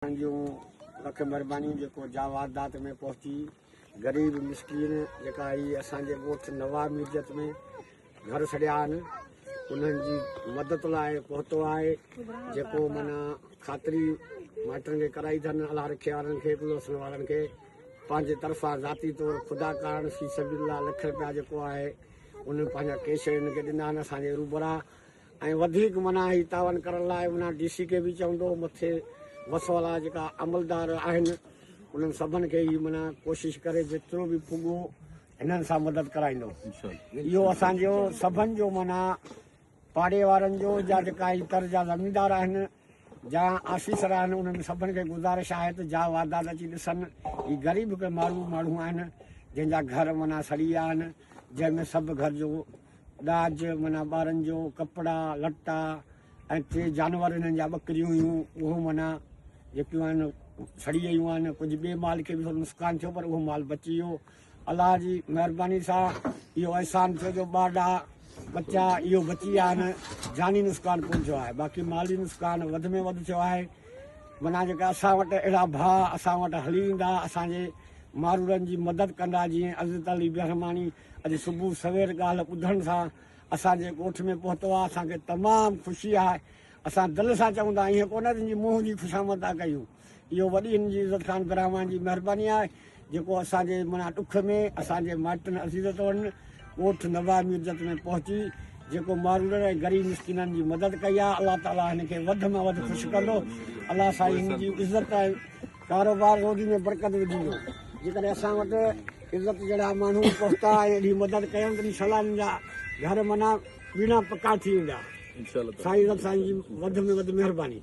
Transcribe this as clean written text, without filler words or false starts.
जो लख महिरबानी जेको जावादात में पहुची गरीब मिसकीन जेका ही असांजे ॻोठ नवाब मिर्जत में घर छॾिया आहिनि उन्हनि जी मदद लाइ पहुतो आहे जेको माना ख़ातिरी माइटनि खे कराई अथनि अलाह रखे वारनि खे पुलिस वारनि खे पंहिंजे तरफ़ां ज़ाती तौरु ख़ुदा कारण फी सबिलिल्लाह लख रुपया जेको आहे उन्हनि पंहिंजा कैश हिनखे ॾिना आहिनि असांजे रूबरा ऐं वधीक माना ही तावन करण लाइ माना DC खे बि चवंदो मथे वसवाला जेका अमलदार आहिनि उन्हनि सभिनि खे ई माना कोशिशि करे जेतिरो बि पुॻो हिननि सां मदद कराईंदो। इहो असांजो सभिनि जो माना पाड़े वारनि जो या जेका ही तर जा ज़मीनदार आहिनि या ऑफिसर आहिनि उन्हनि सभिनि खे गुज़ारिश आहे त जा वाधात अची ॾिसनि ही ग़रीब के माण्हू आहिनि जंहिंजा घर माना सड़ी विया आहिनि जंहिंमें सभु घर जो ॾाज माना ॿारनि जो कपिड़ा लटा ऐं 3 जानवर हिननि जा ॿकरियूं हुयूं उहो माना जेकियूं आहिनि सड़ी वियूं आहिनि कुझु ॿिए माल खे बि थोरो नुक़सानु थियो पर उहो माल बची वियो। अलाह जी महिरबानी सां इहो अहसान थियो जो ॿाॾा बच्चा इहो बची विया आहिनि जानी नुक़सानु कोन थियो आहे बाक़ी माली नुक़सानु वधि में वधि थियो आहे। माना जेका असां वटि अहिड़ा भाउ असां वटि हली ईंदा असांजे मारूरनि जी मदद कंदा जीअं अज़त अली बेरहमानी अॼु सुबुह सवेर ॻाल्हि ॿुधण सां असांजे ॻोठ में पहुतो आहे असांखे तमामु ख़ुशी आहे। असां दिलि सां चवंदा ईअं कोन तुंहिंजी मुंहं जी ख़ुशामद था कयूं इहो वॾी हिन जी इज़त ख़ान बेरहमान जी महिरबानी आहे जेको असांजे माना ॾुख में असांजे माइटनि अज़ीज़त वटि ॻोठ नवाब मिर्जत में पहुची जेको मारूर ऐं ग़रीब मिसकिननि जी मदद कई आहे। अलाह ताला हिनखे वधि में वधि ख़ुशि कंदो। अलाह साईं हिन जी इज़त ऐं कारोबार रोज़ी में बरकत विझंदो। जेकॾहिं असां वटि इज़त जहिड़ा माण्हू पहुता ऐं एॾी मदद कयूं त सलाहनि जा घर माना बिना पका थी वेंदा। साईं जी वधि में वधि महिरबानी।